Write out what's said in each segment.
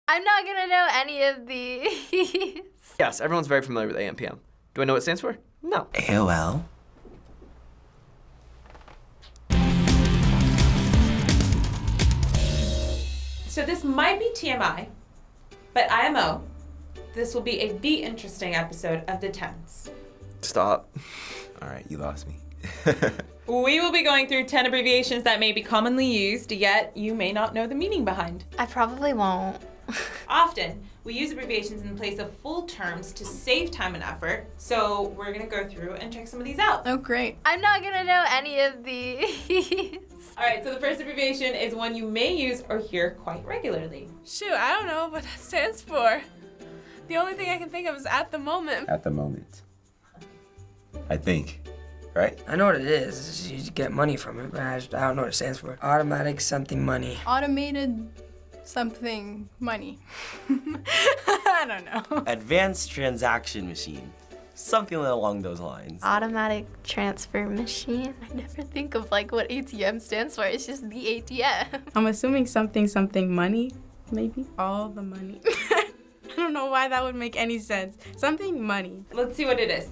I'm not gonna know any of these. Yes, everyone's very familiar with AMPM. Do I know what it stands for? No. AOL? So this might be TMI, but IMO, this will be a Be Interesting episode of The Tense. Stop. All right, you lost me. We will be going through 10 abbreviations that may be commonly used, yet you may not know the meaning behind. I probably won't. Often, we use abbreviations in place of full terms to save time and effort, so we're gonna go through and check some of these out. Oh, great. I'm not gonna know any of these. All right, so the first abbreviation is one you may use or hear quite regularly. Shoot, I don't know what that stands for. The only thing I can think of is at the moment. At the moment. I think. Right? I know what it is. You get money from it, but I don't know what it stands for. Automatic something money. Automated something money. I don't know. Advanced transaction machine. Something along those lines. Automatic transfer machine. I never think of like what ATM stands for. It's just the ATM. I'm assuming something money, maybe? All the money. I don't know why that would make any sense. Something money. Let's see what it is.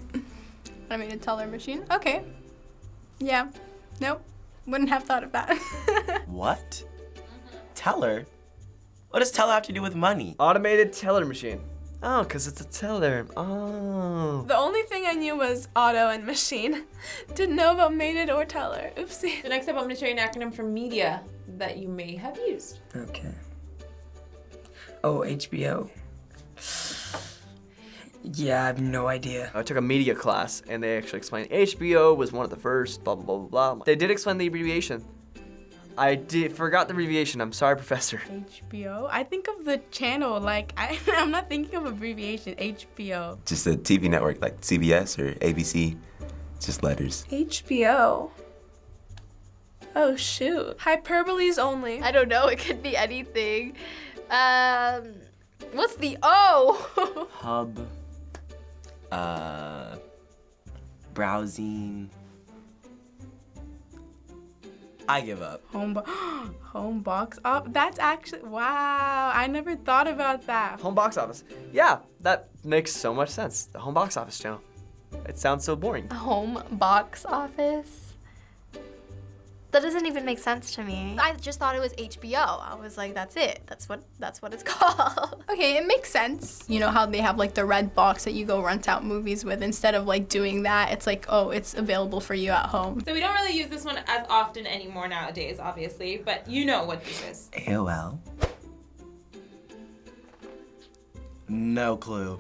Automated teller machine? Okay. Yeah. Nope. Wouldn't have thought of that. What? Teller? What does teller have to do with money? Automated teller machine. Oh, because it's a teller. Oh. The only thing I knew was auto and machine. Didn't know about mated or teller. Oopsie. So next up, I'm gonna show you an acronym for media that you may have used. Okay. Oh, HBO. Yeah, I have no idea. I took a media class, and they actually explained HBO was one of the first, blah, blah, blah, blah. They did explain the abbreviation. I forgot the abbreviation. I'm sorry, Professor. HBO? I think of the channel, like, I'm not thinking of abbreviation. HBO. Just a TV network like CBS or ABC. Just letters. HBO. Oh, shoot. Hyperboles only. I don't know. It could be anything. What's the O? Hub. Browsing. I give up. Home box op. That's actually, wow. I never thought about that. Home box office. Yeah, that makes so much sense. The home box office channel. It sounds so boring. Home box office? That doesn't even make sense to me. I just thought it was HBO. I was like, that's it. That's what it's called. Okay, it makes sense. You know how they have like the red box that you go rent out movies with? Instead of like doing that, it's like, oh, it's available for you at home. So we don't really use this one as often anymore nowadays, obviously, but you know what this is. AOL? No clue.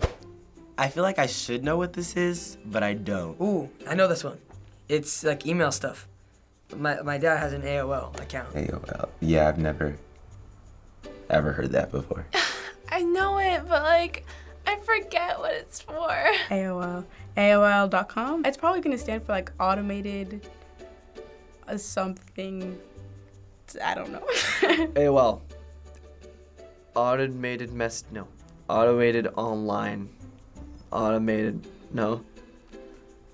I feel like I should know what this is, but I don't. Ooh, I know this one. It's like email stuff. My dad has an AOL account. AOL. Yeah, I've never ever heard that before. I know it, but like, I forget what it's for. AOL. AOL.com? It's probably gonna stand for like automated something. I don't know. AOL. Automated online. No.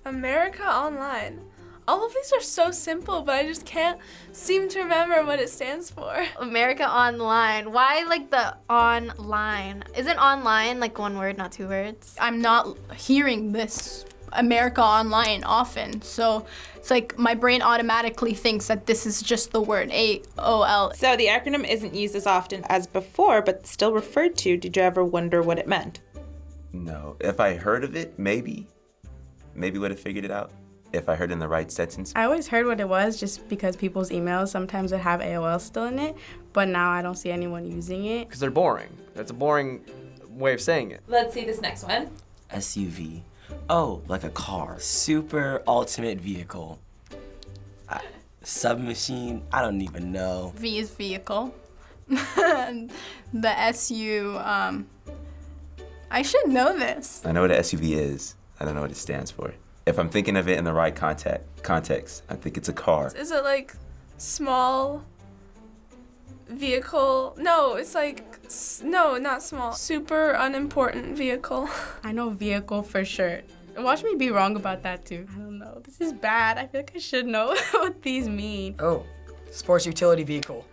America Online. All of these are so simple, but I just can't seem to remember what it stands for. America Online. Why like the online? Isn't online like one word, not two words? I'm not hearing this America Online often, so it's like my brain automatically thinks that this is just the word AOL. So the acronym isn't used as often as before, but still referred to. Did you ever wonder what it meant? No. If I heard of it, maybe would have figured it out. If I heard in the right sentence. I always heard what it was just because people's emails sometimes would have AOL still in it, but now I don't see anyone using it. Because they're boring. That's a boring way of saying it. Let's see this next one. SUV. Oh, like a car. Super ultimate vehicle. Submachine. I don't even know. V is vehicle. The SU, I should know this. I know what an SUV is. I don't know what it stands for. If I'm thinking of it in the right context, I think it's a car. Is it like small vehicle? No, it's like, no, not small. Super unimportant vehicle. I know vehicle for sure. Watch me be wrong about that too. I don't know. This is bad. I feel like I should know what these mean. Oh, sports utility vehicle.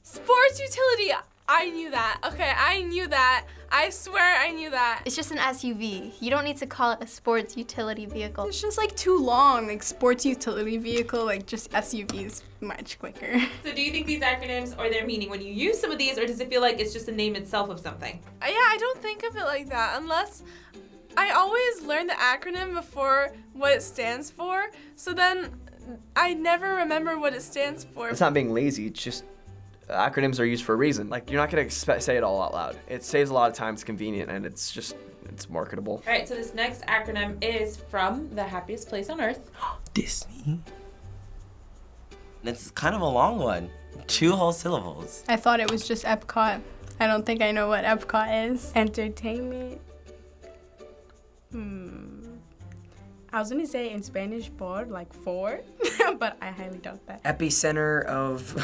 Sports utility. I knew that. Okay, I knew that. I swear I knew that. It's just an SUV. You don't need to call it a sports utility vehicle. It's just like too long. Like sports utility vehicle, like just SUVs much quicker. So do you think these acronyms or their meaning when you use some of these, or does it feel like it's just the name itself of something? Yeah, I don't think of it like that unless I always learn the acronym before what it stands for. So then I never remember what it stands for. It's not being lazy. It's just acronyms are used for a reason. Like, you're not gonna say it all out loud. It saves a lot of time. It's convenient, and it's marketable. All right, so this next acronym is from the happiest place on earth. Disney. It's kind of a long one. 2 whole syllables. I thought it was just Epcot. I don't think I know what Epcot is. Entertainment. I was gonna say in Spanish por, like 4, but I highly doubt that. Epicenter of.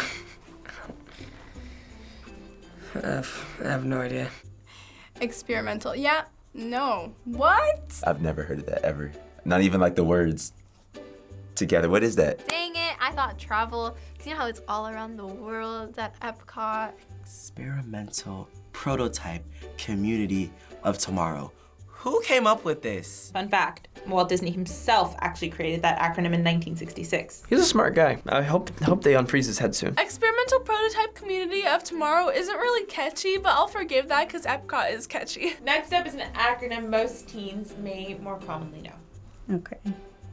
I have no idea. Experimental. Yeah. No. What? I've never heard of that ever. Not even like the words together. What is that? Dang it, I thought travel. 'Cause you know how it's all around the world at Epcot. Experimental prototype community of tomorrow. Who came up with this? Fun fact, Walt Disney himself actually created that acronym in 1966. He's a smart guy. I hope they unfreeze his head soon. Experimental prototype community of tomorrow isn't really catchy, but I'll forgive that because Epcot is catchy. Next up is an acronym most teens may more commonly know. Okay.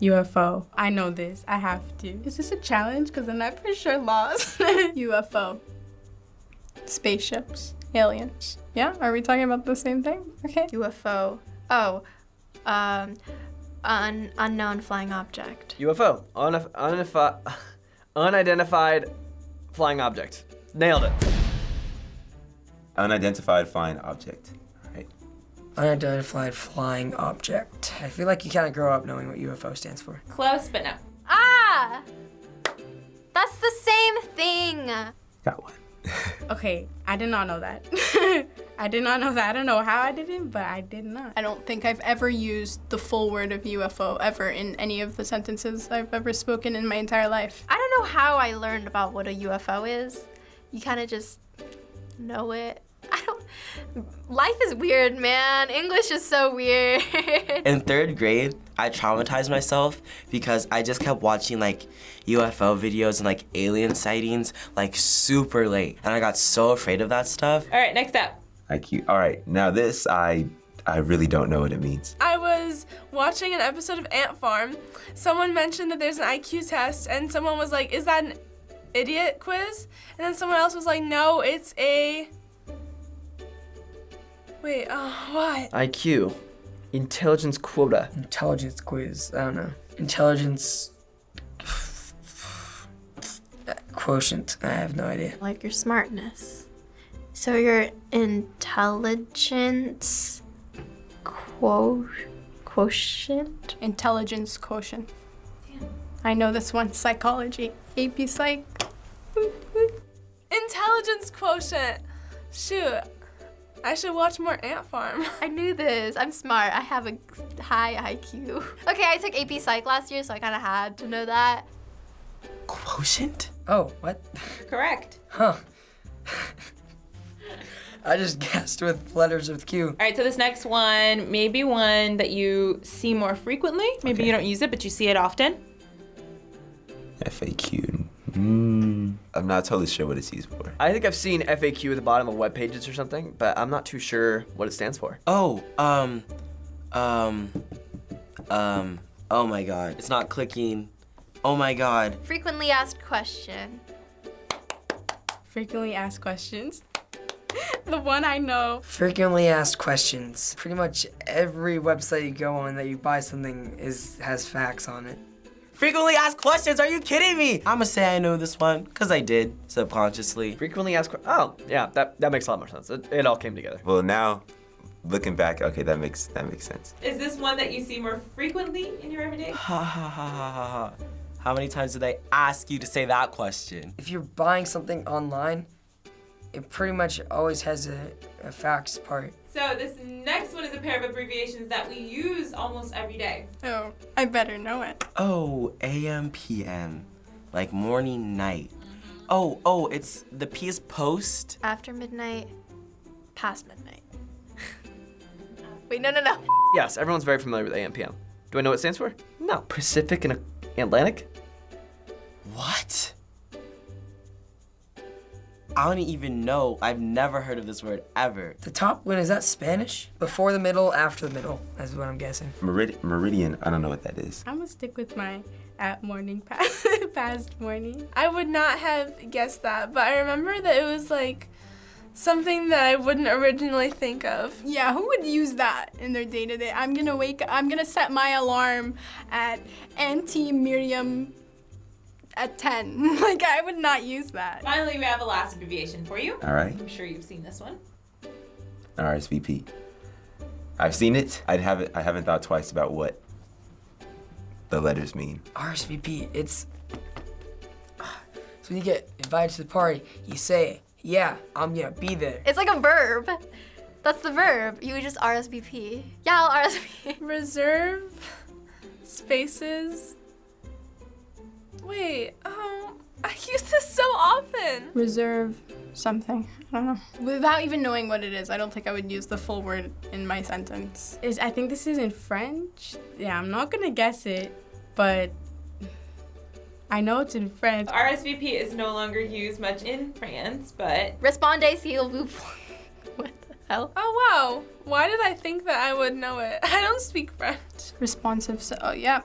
UFO. I know this. I have to. Is this a challenge? Because then I for sure lost. UFO. Spaceships. Aliens. Yeah? Are we talking about the same thing? Okay. UFO. Oh, unknown flying object. UFO. Unidentified flying object. Nailed it. Unidentified flying object. Right. Unidentified flying object. I feel like you kind of grow up knowing what UFO stands for. Close, but no. Ah! That's the same thing. Got one. Okay, I did not know that. I did not know that. I don't know how I didn't, but I did not. I don't think I've ever used the full word of UFO ever in any of the sentences I've ever spoken in my entire life. I don't know how I learned about what a UFO is. You kind of just know it. Life is weird, man. English is so weird. In 3rd grade, I traumatized myself because I just kept watching like UFO videos and like alien sightings like super late. And I got so afraid of that stuff. All right, next up. IQ. All right, now this, I really don't know what it means. I was watching an episode of Ant Farm. Someone mentioned that there's an IQ test, and someone was like, is that an idiot quiz? And then someone else was like, no, it's a... Wait, what? IQ. Intelligence quota. Intelligence quiz. I don't know. Intelligence quotient. I have no idea. Like your smartness. So your intelligence quotient? Intelligence quotient. I know this one. Psychology. AP Psych. Intelligence quotient. Shoot. I should watch more Ant Farm. I knew this. I'm smart. I have a high IQ. Okay, I took AP Psych last year, so I kind of had to know that. Quotient? Oh, what? Correct. Huh. I just guessed with letters with Q. All right, so this next one may be one that you see more frequently. Maybe you don't use it, but you see it often. FAQ. I'm not totally sure what it's used for. I think I've seen FAQ at the bottom of web pages or something, but I'm not too sure what it stands for. Oh, oh my god. It's not clicking. Oh my god. Frequently asked question. Frequently asked questions. The one I know. Frequently asked questions. Pretty much every website you go on that you buy something has facts on it. Frequently asked questions, are you kidding me? I'ma say I know this one, because I did, subconsciously. Frequently asked oh, yeah, that makes a lot more sense. It all came together. Well, now, looking back, okay, that makes sense. Is this one that you see more frequently in your everyday? Ha ha ha ha ha ha. How many times did I ask you to say that question? If you're buying something online, it pretty much always has a facts part. So this next one is a pair of abbreviations that we use almost every day. Oh, I better know it. Oh, AMPM. Like morning, night. Oh, it's the P is post. After midnight, past midnight. Wait, no. Yes, everyone's very familiar with AMPM. Do I know what it stands for? No. Pacific and Atlantic? What? I don't even know. I've never heard of this word ever. The top one, is that Spanish? Before the middle, after the middle, that's what I'm guessing. Meridian, I don't know what that is. I'm gonna stick with my at morning past morning. I would not have guessed that, but I remember that it was like something that I wouldn't originally think of. Yeah, who would use that in their day-to-day? I'm gonna set my alarm at anti-Miriam at 10. Like, I would not use that. Finally, we have a last abbreviation for you. All right. I'm sure you've seen this one. RSVP. I've seen it. I haven't thought twice about what the letters mean. RSVP, it's... So when you get invited to the party, you say, yeah, I'm gonna be there. It's like a verb. That's the verb. You would just RSVP. Yeah, I'll RSVP. Reserve spaces. Wait, I use this so often. Reserve something. I don't know. Without even knowing what it is, I don't think I would use the full word in my sentence. I think this is in French. Yeah, I'm not gonna guess it, but I know it's in French. RSVP is no longer used much in France, but Respondez s'il vous plaît. What the hell? Oh wow, why did I think that I would know it? I don't speak French. Responsive, yeah.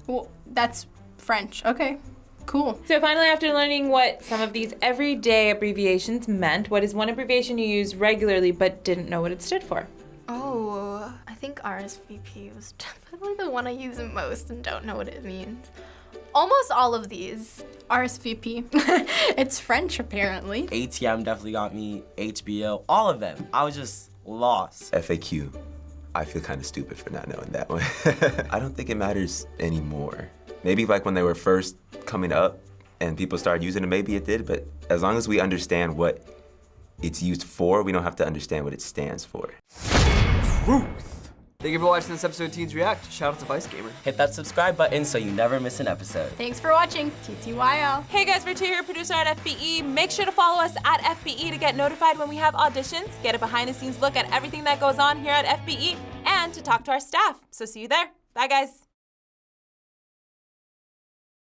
Well, that's French. Okay, cool. So finally, after learning what some of these everyday abbreviations meant, what is one abbreviation you use regularly but didn't know what it stood for? Oh, I think RSVP was definitely the one I use the most and don't know what it means. Almost all of these. RSVP. It's French, apparently. ATM definitely got me. HBO, all of them. I was just lost. FAQ. I feel kind of stupid for not knowing that one. I don't think it matters anymore. Maybe like when they were first coming up and people started using them, maybe it did, but as long as we understand what it's used for, we don't have to understand what it stands for. Truth. Thank you for watching this episode of Teens React. Shout out to Vice Gamer. Hit that subscribe button so you never miss an episode. Thanks for watching. TTYL. Hey guys, Vartuhi here, producer at FBE. Make sure to follow us at FBE to get notified when we have auditions, get a behind-the-scenes look at everything that goes on here at FBE, and to talk to our staff. So see you there. Bye guys.